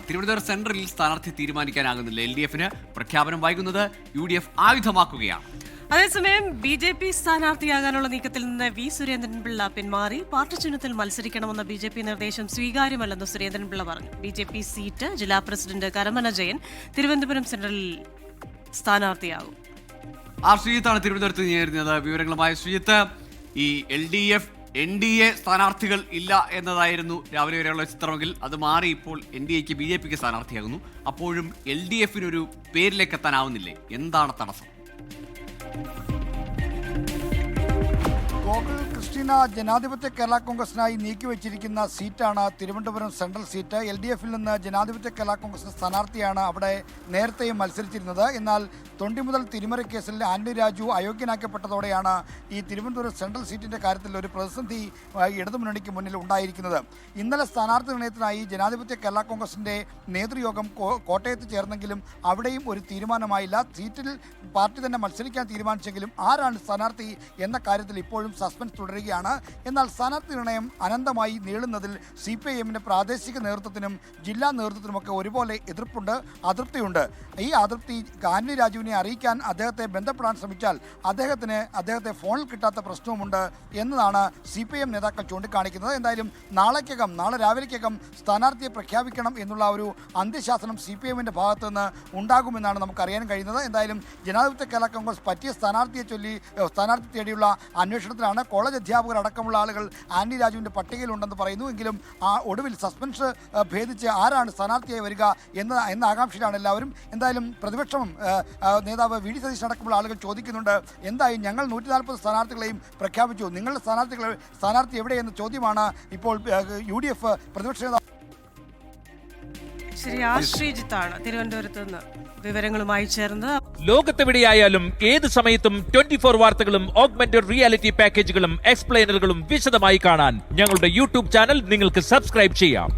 തിരുവനന്തപുരം സെൻട്രലിൽ സ്ഥാനാർത്ഥി തീരുമാനിക്കാനാകുന്നില്ല. LDF-ന് പ്രഖ്യാപനം വൈകുന്നത് UDF ആയുധമാക്കുകയാണ്. അതേസമയം BJP സ്ഥാനാർത്ഥിയാകാനുള്ള നീക്കത്തിൽ നിന്ന് V. സുരേന്ദ്രൻപിള്ള പിന്മാറി. പാർട്ടി ചിഹ്നത്തിൽ മത്സരിക്കണമെന്ന BJP നിർദ്ദേശം സ്വീകാര്യമല്ലെന്ന് സുരേന്ദ്രൻപിള്ള പറഞ്ഞു. BJP സീറ്റ് ജില്ലാ പ്രസിഡന്റ് കരമന ജയൻ തിരുവനന്തപുരം സെൻട്രലിൽ സ്ഥാനാർത്ഥിയാകും. ശ്രീജിത്താണ് തിരുവനന്തപുരത്ത് ചേരുന്നത്. വിവരങ്ങളുമായി ശ്രീജിത്ത്, ഈ LDF NDA സ്ഥാനാർത്ഥികൾ ഇല്ല എന്നതായിരുന്നു രാവിലെ വരെയുള്ള ചിത്രമെങ്കിൽ അത് മാറി ഇപ്പോൾ NDAക്ക് BJPക്ക് സ്ഥാനാർത്ഥിയാകുന്നു. അപ്പോഴും LDF-നൊരു പേരിലേക്ക് എത്താനാവുന്നില്ലേ? എന്താണ് തടസ്സം? ഗോകുൽ ക്രിസ്റ്റീന ജനാധിപത്യ കേരള കോൺഗ്രസിനായി നീക്കിവെച്ചിരിക്കുന്ന സീറ്റാണ് തിരുവനന്തപുരം സെൻട്രൽ സീറ്റ്. LDF-ൽ നിന്ന് ജനാധിപത്യ കേരള കോൺഗ്രസ് സ്ഥാനാർത്ഥിയാണ് അവിടെ നേരത്തെയും മത്സരിച്ചിരുന്നത്. എന്നാൽ തൊണ്ടി മുതൽ തിരിമറി കേസിൽ ആന്റണി രാജു അയോഗ്യനാക്കപ്പെട്ടതോടെയാണ് ഈ തിരുവനന്തപുരം സെൻട്രൽ സീറ്റിൻ്റെ കാര്യത്തിൽ ഒരു പ്രതിസന്ധി ഇടതുമുന്നണിക്ക് മുന്നിൽ ഉണ്ടായിരിക്കുന്നത്. ഇന്നലെ സ്ഥാനാർത്ഥി നിർണയത്തിനായി ജനാധിപത്യ കേരള കോൺഗ്രസിൻ്റെ നേതൃയോഗം കോട്ടയത്ത് ചേർന്നെങ്കിലും അവിടെയും ഒരു തീരുമാനമായില്ല. സീറ്റിൽ പാർട്ടി തന്നെ മത്സരിക്കാൻ തീരുമാനിച്ചെങ്കിലും ആരാണ് സ്ഥാനാർത്ഥി എന്ന കാര്യത്തിൽ ഇപ്പോഴും സസ്പെൻസ് തുടരുകയാണ്. എന്നാൽ സ്ഥാനാർത്ഥി നിർണയം അനന്തമായി നീളുന്നതിൽ CPIM-ന്റെ പ്രാദേശിക നേതൃത്വത്തിനും ജില്ലാ നേതൃത്വത്തിനുമൊക്കെ ഒരുപോലെ എതിർപ്പുണ്ട്, അതൃപ്തിയുണ്ട്. ഈ അതൃപ്തി ആന്റണി രാജുവിനെ അറിയിക്കാൻ അദ്ദേഹത്തെ ബന്ധപ്പെടാൻ ശ്രമിച്ചാൽ അദ്ദേഹത്തെ ഫോണിൽ കിട്ടാത്ത പ്രശ്നവുമുണ്ട് എന്നതാണ് CPIM നേതാക്കൾ ചൂണ്ടിക്കാണിക്കുന്നത്. എന്തായാലും നാളെ രാവിലേക്കകം സ്ഥാനാർത്ഥിയെ പ്രഖ്യാപിക്കണം എന്നുള്ള ഒരു അന്ത്യശാസനം CPIM-ന്റെ ഭാഗത്ത് നിന്ന് ഉണ്ടാകുമെന്നാണ് നമുക്കറിയാൻ കഴിയുന്നത്. എന്തായാലും ജനാധിപത്യ കേരള കോൺഗ്രസ് പറ്റിയ സ്ഥാനാർത്ഥി തേടിയുള്ള അന്വേഷണത്തിലാണ്. കോളേജ് അധ്യാപകർ അടക്കമുള്ള ആളുകൾ ആന്റണി രാജുവിൻ്റെ പട്ടികയിലുണ്ടെന്ന് പറയുന്നു. എങ്കിലും ആ ഒടുവിൽ സസ്പെൻഷൻ ഭേദിച്ച് ആരാണ് സ്ഥാനാർത്ഥിയായി വരിക എന്ന ആകാംക്ഷയിലാണ് എല്ലാവരും. എന്തായാലും പ്രതിപക്ഷം നേതാവ് VD സതീശൻ അടക്കമുള്ള ആളുകൾ ചോദിക്കുന്നുണ്ട്, എന്തായി ഞങ്ങൾ 140 സ്ഥാനാർത്ഥികളെയും പ്രഖ്യാപിച്ചു, നിങ്ങളുടെ സ്ഥാനാർത്ഥി എവിടെയെന്ന ചോദ്യമാണ് ഇപ്പോൾ UDF പ്രതിപക്ഷ നേതാവ്. ശരി, ശ്രീജിത്താണ് തിരുവനന്തപുരത്ത് നിന്ന് വിവരങ്ങളുമായി ചേർന്നത്. ലോകത്തെവിടെയായാലും ഏത് സമയത്തും 24 വാർത്തകളും ഓഗ്മെന്റഡ് റിയാലിറ്റി പാക്കേജുകളും എക്സ്പ്ലെയിനറുകളും വിശദമായി കാണാൻ ഞങ്ങളുടെ YouTube ചാനൽ നിങ്ങൾക്ക് സബ്സ്ക്രൈബ് ചെയ്യാം.